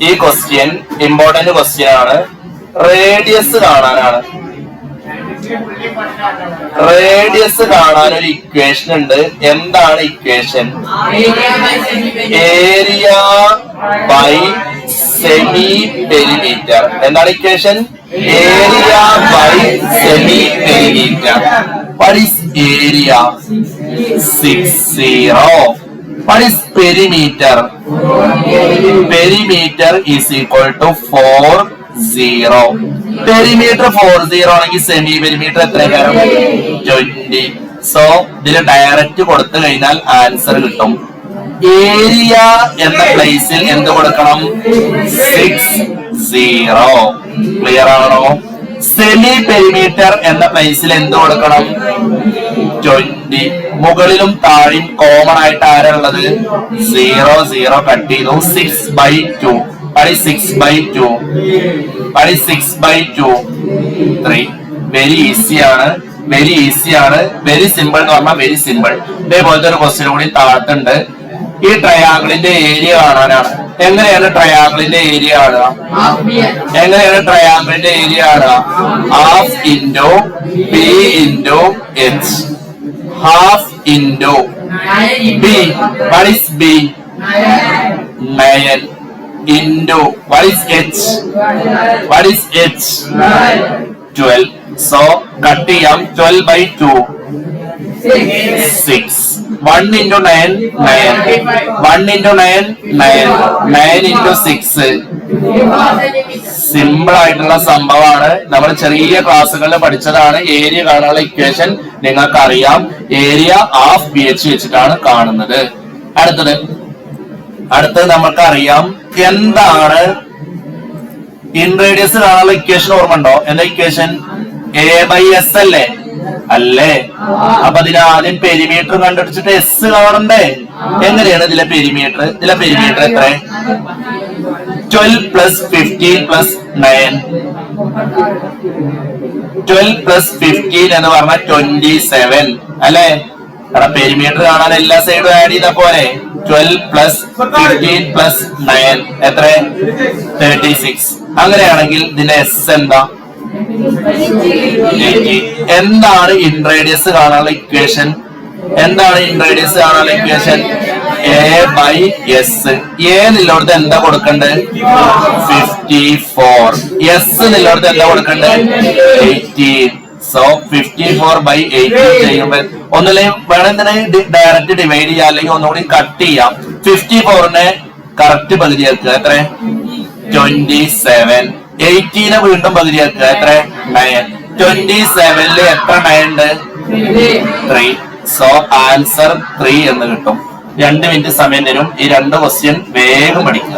ഈ question important question ആണ്. Radius കാണാനാണ്. റേഡിയസ് കാണാൻ ഒരു ഇക്വേഷൻ ഉണ്ട്. എന്താണ് equation? Area by semi perimeter. എന്താണ് equation? Area by semi perimeter. What is area? 60. What is perimeter? Perimeter is equal to 40. Perimeter 40 ആണെങ്കിൽ സെമി പെരിമീറ്റർ എത്ര? 20. സോ ഇതിൽ ഡയറക്റ്റ് കൊടുത്തു കഴിഞ്ഞാൽ ആൻസർ കിട്ടും. ഏരിയ എന്ന പ്ലേസിൽ എന്ത് കൊടുക്കണം? 60. ക്ലിയർ ആണോ? സെമി പെരിമീറ്റർ എന്ന പ്ലേസിൽ എന്ത് കൊടുക്കണം? 20. മുകളിലും താഴെയും കോമൺ ആയിട്ട് ആരുള്ളത്? 0 കട്ട് ചെയ്തു. 6/2. 6/2. 6/2. 3. വെരി ഈസി ആണ്. വെരി ഈസി ആണ്. വെരി സിമ്പിൾ എന്ന് പറഞ്ഞാൽ വെരി സിമ്പിൾ. ഇതേപോലത്തെ ഒരു ക്വസ്റ്റ്യൻ കൂടി താഴത്തുണ്ട്. ഈ ട്രയാങ്കിളിന്റെ ഏരിയ കാണാനാണ്. എങ്ങനെയാണ് ട്രയാങ്കിളിന്റെ ഏരിയ കാണുക? എങ്ങനെയാണ് ട്രയാങ്കിളിന്റെ ഏരിയ കാണുക? Half into B into H. Half into B. What is B? 9 into what is H? What is H? 12. Saw cut ചെയ്യാം. 12/2. 6. 1 into 9 9. 1 into 9 9. 9 into 6. സിമ്പിൾ ആയിട്ടുള്ള സംഭവമാണ്. നമ്മൾ ചെറിയ ക്ലാസ്സുകളിൽ പഠിച്ചതാണ്. ഏരിയ കാണാനുള്ള ഇക്വേഷൻ നിങ്ങൾക്ക് അറിയാം. ഏരിയ ഹാഫ് ബി എച്ച് വെച്ചിട്ടാണ് കാണുന്നത്. അടുത്തത് നമുക്കറിയാം എന്താണ് ഇൻ റേഡിയസ് കാണാനുള്ള ഇക്വേഷൻ. ഓർമ്മ ഉണ്ടോ? എന്താ ഇക്വേഷൻ? A/S അല്ലേ? അല്ലേ? അപ്പൊ അതിനാദ്യം പെരിമീറ്റർ കണ്ടുപിടിച്ചിട്ട് എസ് കാണണ്ടേ? എങ്ങനെയാണ് ഇതിലെ പെരിമീറ്റർ? ഇതിലെ പെരിമീറ്റർ എത്ര? 12 + 15 + 9. 12 + 15 എന്ന് പറഞ്ഞാൽ 27 അല്ലേ? കാരണം പെരിമീറ്റർ കാണാൻ എല്ലാ സൈഡും ആഡ് ചെയ്താ പോരെ. 12 + 15 + 9 എത്ര? 36. അങ്ങനെയാണെങ്കിൽ ഇതിന്റെ എസ് എന്താ? 80. എന്താണ് ഇൻ റേഡിയസ് കാണാനുള്ള ഇക്വേഷൻ? എന്താണ് ഇൻ റേഡിയസ് കാണാനുള്ള ഇക്വേഷൻ? A/S. എ നിലോടത്ത് എന്താ കൊടുക്കണ്ടേ? 54. എസ് നിലോടത്ത് എന്താ കൊടുക്കണ്ടേ? 18. സോ 54/18 ചെയ്യുമ്പോൾ ഒന്നില്ലെങ്കിൽ വേണമെങ്കിൽ ഡയറക്റ്റ് ഡിവൈഡ് ചെയ്യാം, അല്ലെങ്കിൽ ഒന്നുകൂടി കട്ട് ചെയ്യാം. 54നെ കറക്റ്റ് പകുതിയാക്കുക. എത്ര? 27. 18നെ വീണ്ടും പകുതിയാക്കുക. എത്ര? 9. 27ല് എത്ര 9 ഉണ്ട്? 3. സോ ആൻസർ 3 എന്ന് കിട്ടും. 2 മിനിറ്റ് സമയം തരും. ഈ 2 ക്വസ്റ്റ്യൻ വേഗം പഠിക്കുക.